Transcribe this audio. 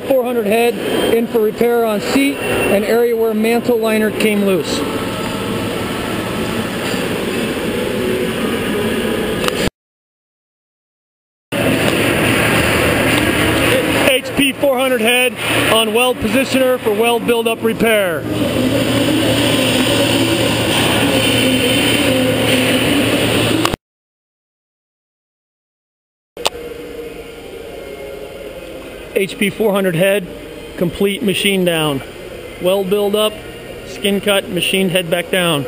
hp400 head in for repair on seat and area where mantle liner came loose. hp400 head on weld positioner for weld buildup repair. hp400 head, complete machine down. Weld build up, skin cut, machined head back down.